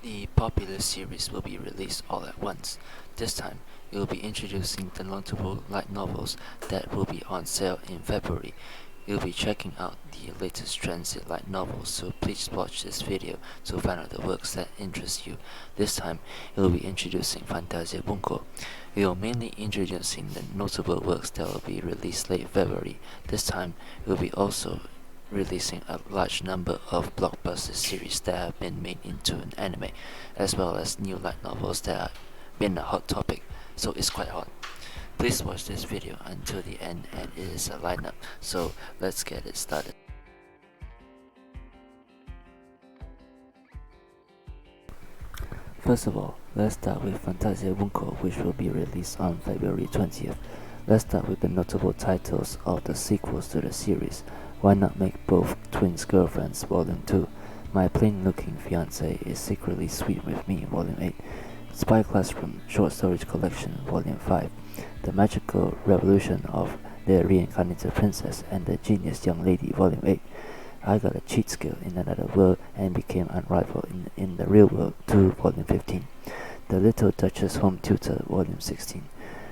The popular series will be released all at once. This time, we will be introducing the notable light novels that will be on sale in February. We'll be checking out the latest trends in light novels, so please watch this video to find out the works that interest you. This time, we'll be introducing Fantasia Bunko. We will mainly introducing the notable works that will be released late February. This time, we'll be also releasing a large number of blockbuster series that have been made into an anime, as well as new light novels that have been a hot topic, so it's quite hot. Please watch this video until the end, and it is a lineup, so let's get it started. First of all, let's start with Fantasia Bunko, which will be released on February 20th. Let's start with the notable titles of the sequels to the series. Why not make both Twins Girlfriends Volume 2? My Plain Looking Fiance is Secretly Sweet with Me Volume 8. Spy Classroom Short Story Collection Volume 5. The Magical Revolution of the Reincarnated Princess and the Genius Young Lady Volume 8. I Got a Cheat Skill in Another World and Became Unrivaled in the Real World 2 Volume 15. The Little Duchess Home Tutor Volume 16.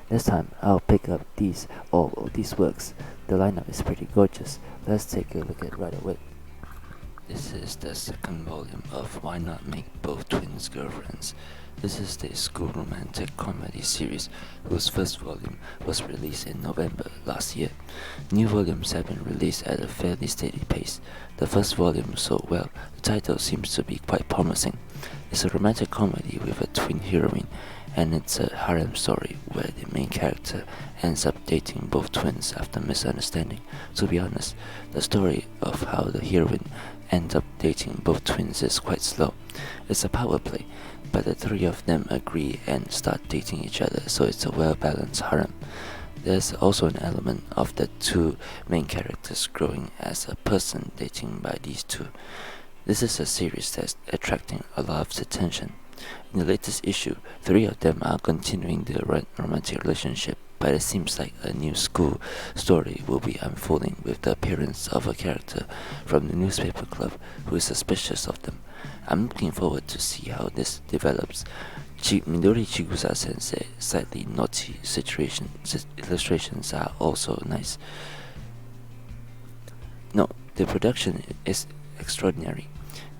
This time I'll pick up all of these works. The lineup is pretty gorgeous. Let's take a look at it right away. This is the second volume of Why Not Make Both Twins Girlfriends. This is the school romantic comedy series whose first volume was released in November last year. New volumes have been released at a fairly steady pace. The first volume sold well. The title seems to be quite promising. It's a romantic comedy with a twin heroine, and it's a harem story where the main character ends up dating both twins after misunderstanding. To be honest, the story of how the heroine ends up dating both twins is quite slow. It's a power play, but the three of them agree and start dating each other, so it's a well-balanced harem. There's also an element of the two main characters growing as a person dating by these two. This is a series that's attracting a lot of attention. In the latest issue, three of them are continuing their romantic relationship, but it seems like a new school story will be unfolding with the appearance of a character from the newspaper club who is suspicious of them. I'm looking forward to see how this develops. Midori Chigusa Sensei slightly naughty illustrations are also nice. No, the production is extraordinary.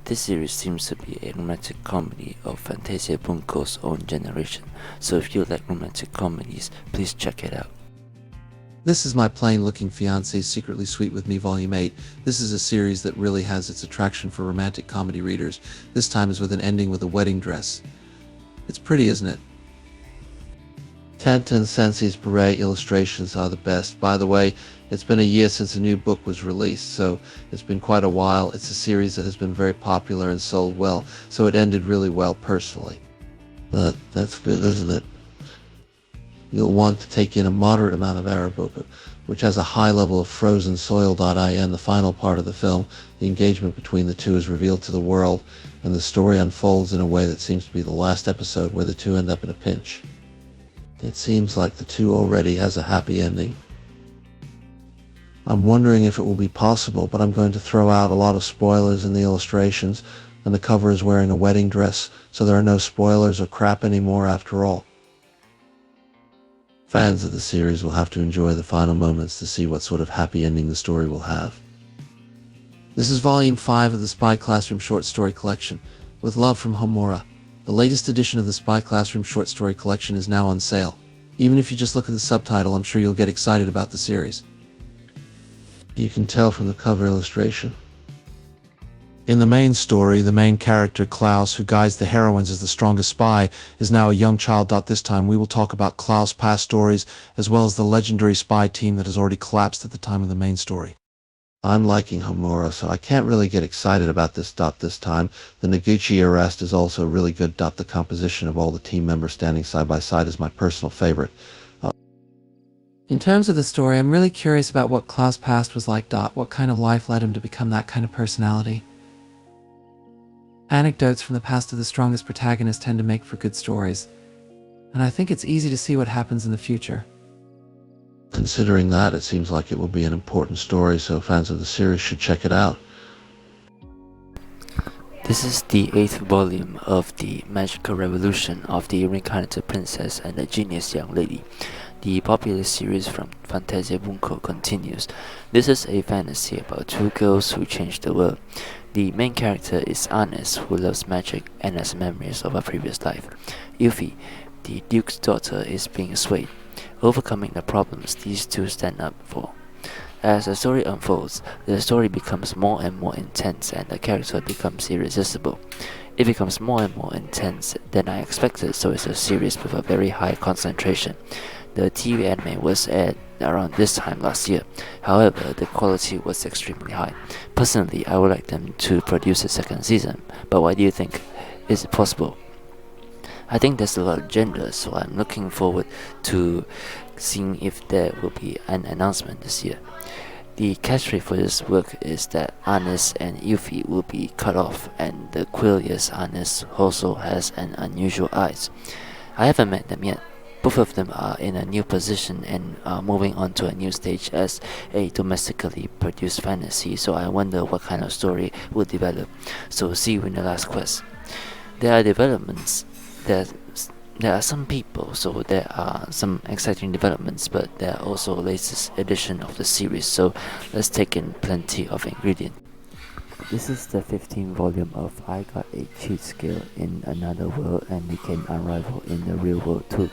This series seems to be a romantic comedy of Fantasia Bunko's own generation, so if you like romantic comedies, please check it out. This is My Plain Looking Fiance Secretly Sweet with Me Volume 8. This is a series that really has its attraction for romantic comedy readers. This time is with an ending with a wedding dress. It's pretty, isn't it? Tenten Sensei's beret illustrations are the best. By the way, it's been a year since a new book was released, so it's been quite a while. It's a series that has been very popular and sold well, so it ended really well personally. But that's good, isn't it? You'll want to take in a moderate amount of Arabuka, which has a high level of frozen soil.in. The final part of the film, the engagement between the two is revealed to the world, and the story unfolds in a way that seems to be the last episode where the two end up in a pinch. It seems like the two already has a happy ending. I'm wondering if it will be possible, but I'm going to throw out a lot of spoilers in the illustrations, and the cover is wearing a wedding dress, so there are no spoilers or crap anymore after all. Fans of the series will have to enjoy the final moments to see what sort of happy ending the story will have. This is Volume 5 of the Spy Classroom Short Story Collection, with love from Homura. The latest edition of the Spy Classroom Short Story Collection is now on sale. Even if you just look at the subtitle, I'm sure you'll get excited about the series. You can tell from the cover illustration. In the main story, the main character, Klaus, who guides the heroines as the strongest spy, is now a young child. This time we will talk about Klaus' past stories, as well as the legendary spy team that has already collapsed at the time of the main story. I'm liking Homura, so I can't really get excited about this time. The Noguchi arrest is also really good. The composition of all the team members standing side by side is my personal favorite. In terms of the story, I'm really curious about what Klaus' past was like. What kind of life led him to become that kind of personality? Anecdotes from the past of the strongest protagonists tend to make for good stories, and I think it's easy to see what happens in the future. Considering that, it seems like it will be an important story, so fans of the series should check it out. This is the 8th volume of the magical revolution of the reincarnated princess and the genius young lady. The popular series from Fantasia Bunko continues. This is a fantasy about two girls who change the world. The main character is Agnes, who loves magic and has memories of a previous life. Yuffie, the duke's daughter, is being swayed, overcoming the problems these two stand up for. As the story unfolds, the story becomes more and more intense and the character becomes irresistible. It becomes more and more intense than I expected, so it's a series with a very high concentration. The TV anime was aired around this time last year. However, the quality was extremely high. Personally, I would like them to produce a second season, but what do you think? Is it possible? I think there's a lot of gender, so I'm looking forward to seeing if there will be an announcement this year. The catchphrase for this work is that Agnes and Yuffie will be cut off, and the queerest Agnes also has an unusual eyes. I haven't met them yet. Both of them are in a new position and are moving on to a new stage as a domestically produced fantasy, so I wonder what kind of story will develop. So see you in the last quest. There are developments. There are some people, so there are some exciting developments, but there are also latest edition of the series, so let's take in plenty of ingredients. This is the 15th volume of I Got a Cheat Skill in Another World and Became Unrivaled in the Real World too.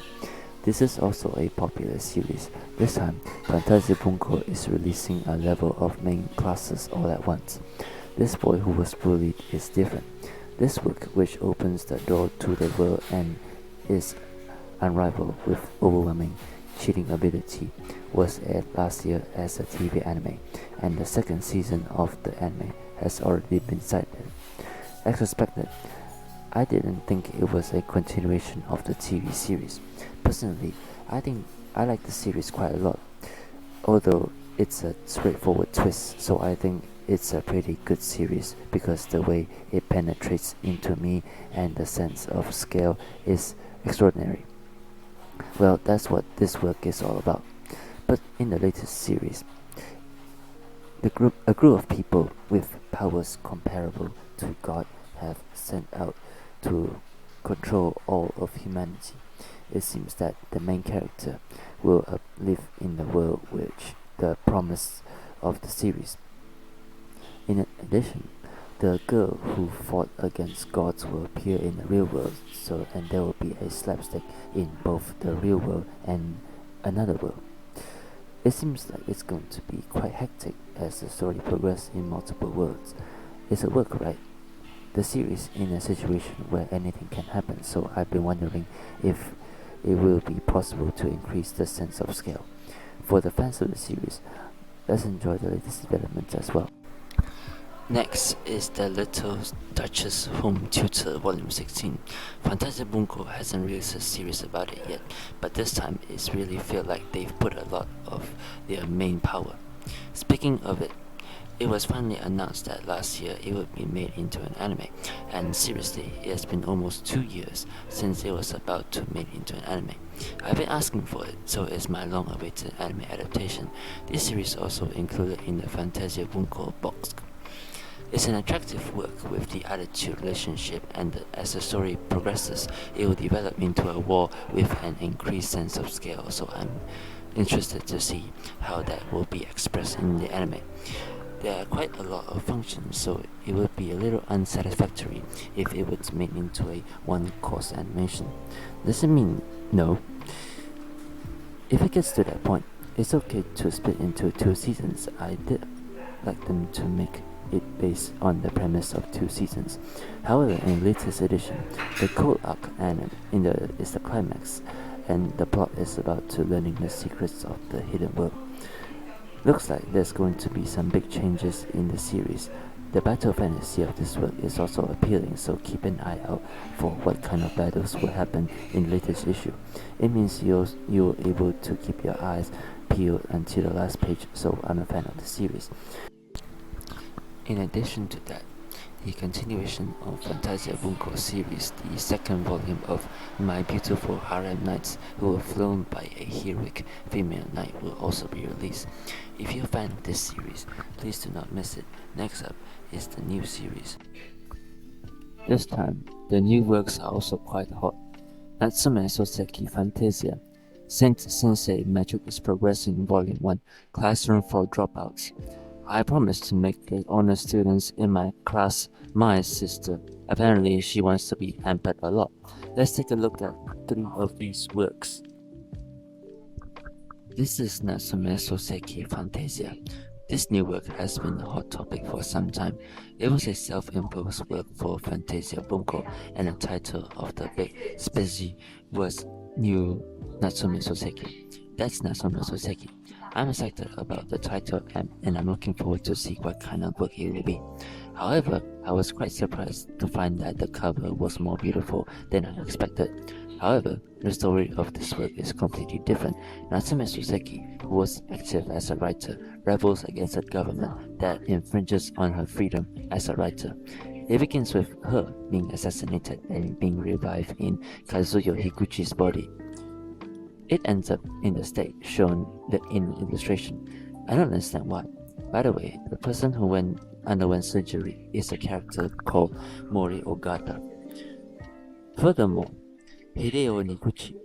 This is also a popular series. This time, Fantasia Bunko is releasing a level of main classes all at once. This boy who was bullied is different. This book, which opens the door to the world and is unrivaled with overwhelming cheating ability, was aired last year as a TV anime, and the second season of the anime has already been cited. As expected, I didn't think it was a continuation of the TV series. Personally, I think I like the series quite a lot, although it's a straightforward twist, so I think it's a pretty good series because the way it penetrates into me and the sense of scale is extraordinary. Well, that's what this work is all about. But in the latest series, a group of people with powers comparable to God have sent out to control all of humanity. It seems that the main character will live in the world which the promise of the series. In addition, the girl who fought against gods will appear in the real world, and there will be a slapstick in both the real world and another world. It seems like it's going to be quite hectic as the story progresses in multiple worlds. It's a work, right? The series in a situation where anything can happen, so I've been wondering if it will be possible to increase the sense of scale. For the fans of the series, let's enjoy the latest developments as well. Next is The Little Duchess Home Tutor Volume 16. Fantasia Bunko hasn't released a series about it yet, but this time it's really feel like they've put a lot of their main power. Speaking of it, it was finally announced that last year it would be made into an anime, and seriously, it has been almost 2 years since it was about to be made into an anime. I've been asking for it, so it's my long-awaited anime adaptation. This series also included in the Fantasia Bunko box. It's an attractive work with the attitude relationship, and as the story progresses, it will develop into a war with an increased sense of scale, so I'm interested to see how that will be expressed in the anime. There are quite a lot of functions, so it would be a little unsatisfactory if it was made into a one-course animation. Does it mean no? If it gets to that point, it's okay to split into 2 seasons. I did like them to make it based on the premise of 2 seasons. However, in the latest edition, the cold arc is the climax, and the plot is about to learning the secrets of the hidden world. Looks like there's going to be some big changes in the series. The battle fantasy of this work is also appealing, so keep an eye out for what kind of battles will happen in the latest issue. It means you're able to keep your eyes peeled until the last page, so I'm a fan of the series. In addition to that, the continuation of Fantasia Bunko series, the second volume of My Beautiful Harem Knights Who Were Flown by a Heroic Female Knight, will also be released. If you're a fan of this series, please do not miss it. Next up is the new series. This time, the new works are also quite hot. Natsume Soseki Fantasia, Saint Sensei Magic is Progressing Volume 1, Classroom for Dropouts. I promised to make the honor students in my class my sister. Apparently, she wants to be pampered a lot. Let's take a look at 3 of these works. This is Natsume Soseki Fantasia. This new work has been a hot topic for some time. It was a self-imposed work for Fantasia Bunko, and the title of the big specie was New Natsume Soseki. That's Natsume Soseki. I'm excited about the title and I'm looking forward to see what kind of book it will be. However, I was quite surprised to find that the cover was more beautiful than I expected. However, the story of this work is completely different. Natsume Soseki, who was active as a writer, rebels against a government that infringes on her freedom as a writer. It begins with her being assassinated and being revived in Kazuyo Higuchi's body. It ends up in the state shown in the illustration. I don't understand why. By the way, the person who underwent surgery is a character called Mori Ogata. Furthermore, Hideo Niguchi,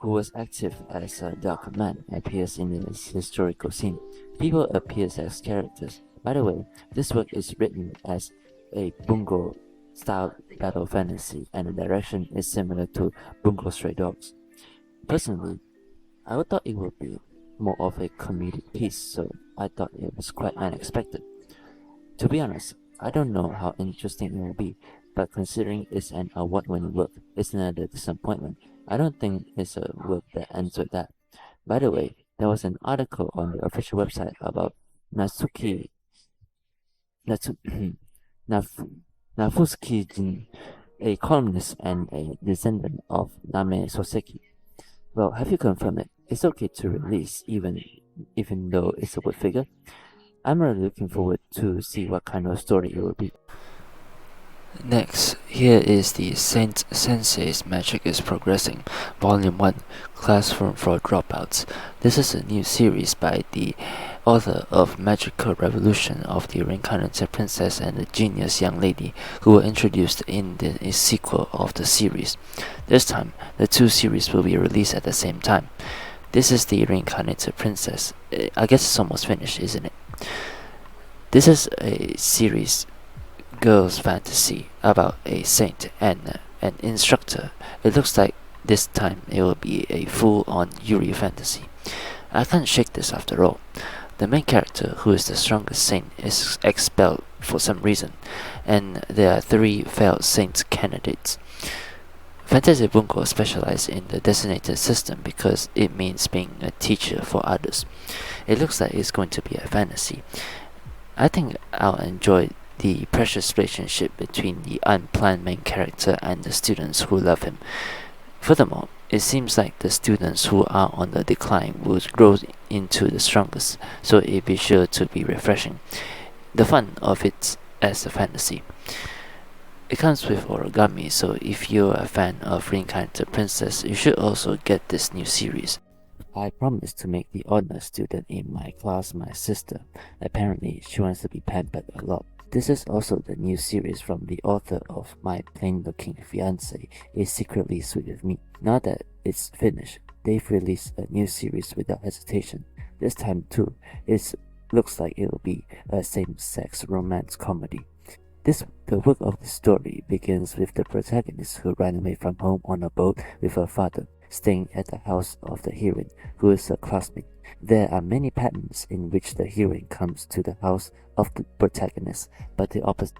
who was active as a dark man, appears in the historical scene. People appear as characters. By the way, this work is written as a Bungo style battle fantasy, and the direction is similar to Bungo Stray Dogs. Personally, I thought it would be more of a comedic piece, so I thought it was quite unexpected. To be honest, I don't know how interesting it will be, but considering it's an award-winning work, it's another disappointment. I don't think it's a work that ends with that. By the way, there was an article on the official website about Nafusuki Jin, a columnist and a descendant of Name Soseki. Well, have you confirmed it? It's okay to release even though it's a wood figure. I'm really looking forward to see what kind of story it will be. Next, here is the Saint Senseis Magic is Progressing, Volume 1, Classroom for Dropouts. This is a new series by the author of Magical Revolution of the Reincarnated Princess and the Genius Young Lady, who were introduced in the sequel of the series. This time, the 2 series will be released at the same time. This is the Reincarnated Princess. I guess it's almost finished, isn't it? This is a series girls' fantasy about a saint and an instructor. It looks like this time it will be a full-on Yuri fantasy. I can't shake this after all. The main character, who is the strongest saint, is expelled for some reason, and there are 3 failed saint candidates. Fantasia Bunko specializes in the designated system because it means being a teacher for others. It looks like it's going to be a fantasy. I think I'll enjoy the precious relationship between the unplanned main character and the students who love him. Furthermore, it seems like the students who are on the decline will grow into the strongest, so it'll be sure to be refreshing. The fun of it as a fantasy. It comes with origami, so if you're a fan of Reincarnated Princess, you should also get this new series. I promised to make the honor student in my class my sister. Apparently, she wants to be pampered a lot. This is also the new series from the author of My Plain-Looking Fiance is Secretly Sweet with Me. Now that it's finished, they've released a new series without hesitation. This time too, it looks like it will be a same-sex romance comedy. The work of the story begins with the protagonist who ran away from home on a boat with her father, staying at the house of the heroine, who is a classmate. There are many patterns in which the heroine comes to the house of the protagonist, but the opposite.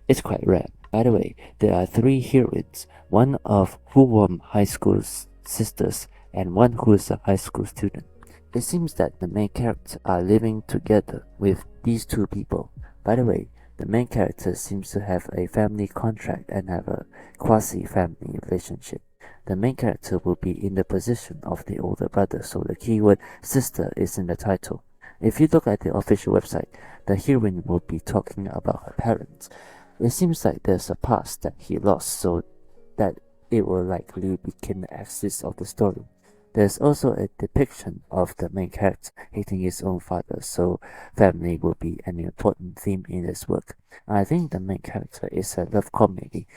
It's quite rare. By the way, there are 3 heroines, one of who were high school sisters and one who is a high school student. It seems that the main characters are living together with these 2 people. By the way, the main character seems to have a family contract and have a quasi-family relationship. The main character will be in the position of the older brother, so the keyword sister is in the title. If you look at the official website, the heroine will be talking about her parents. It seems like there's a past that he lost, so that it will likely become the axis of the story. There's also a depiction of the main character hating his own father, so family will be an important theme in this work. I think the main character is a love comedy,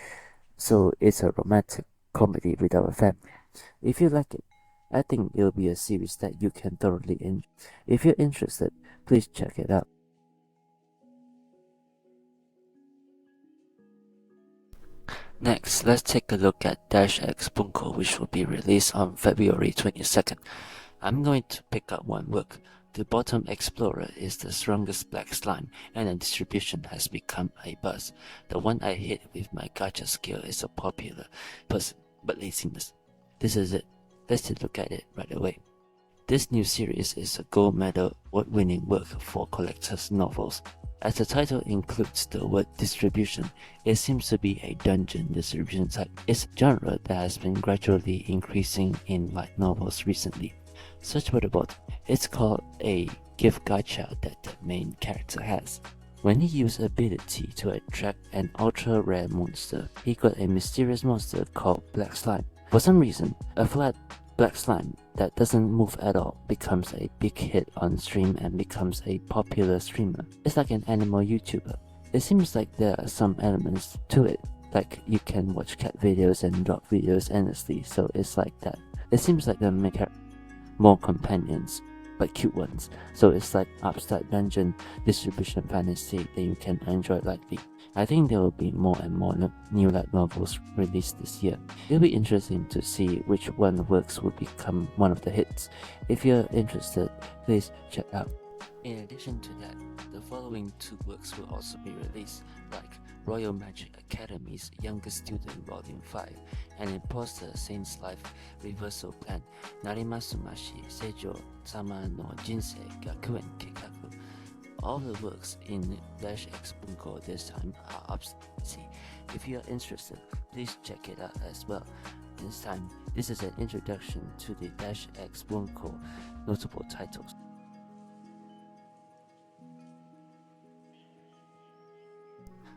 so it's a romantic comedy without a family. If you like it, I think it'll be a series that you can thoroughly enjoy. If you're interested, please check it out. Next, let's take a look at X Bunko, which will be released on February 22nd. I'm going to pick up one work. The Bottom Explorer is the strongest black slime, and the distribution has become a buzz. The one I hit with my gacha skill is a popular person, but laziness. This is it. Let's take a look at it right away. This new series is a gold medal award-winning work for collector's novels. As the title includes the word distribution, it seems to be a dungeon distribution type. It's a genre that has been gradually increasing in light novels recently. Search for the bottom. It's called a gift gacha that the main character has. When he used ability to attract an ultra rare monster, he got a mysterious monster called Black Slime. For some reason, a flat black slime that doesn't move at all becomes a big hit on stream and becomes a popular streamer. It's like an animal YouTuber. It seems like there are some elements to it, like you can watch cat videos and dog videos endlessly, so it's like that. It seems like the main character more companions, but cute ones, so it's like upstart dungeon distribution fantasy that you can enjoy lightly. I think there will be more and more new light novels released this year. It'll be interesting to see which one of the works will become one of the hits. If you're interested, please check out. In addition to that, the following two works will also be released, like Royal Magic Academy's Youngest Student Volume 5 and Imposter Saint's Life Reversal Plan Narimasumashi Seijo Sama no Jinsei Gakuen Kikaku. All the works in X Bunko this time are updated. If you are interested, please check it out as well. This time, this is an introduction to the X Bunko notable titles.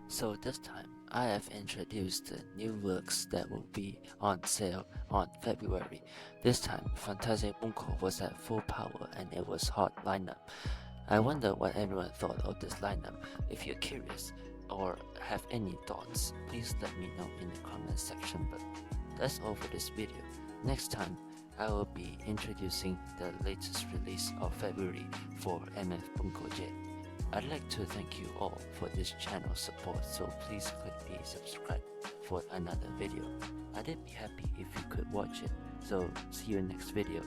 So this time, I have introduced the new works that will be on sale on February. This time, Fantasia Bunko was at full power and it was hot lineup. I wonder what everyone thought of this lineup. If you're curious or have any thoughts, please let me know in the comment section below. That's all for this video. Next time, I will be introducing the latest release of February for MF Bunko J. I'd like to thank you all for this channel support, so please click the subscribe for another video. I'd be happy if you could watch it, so see you in next video.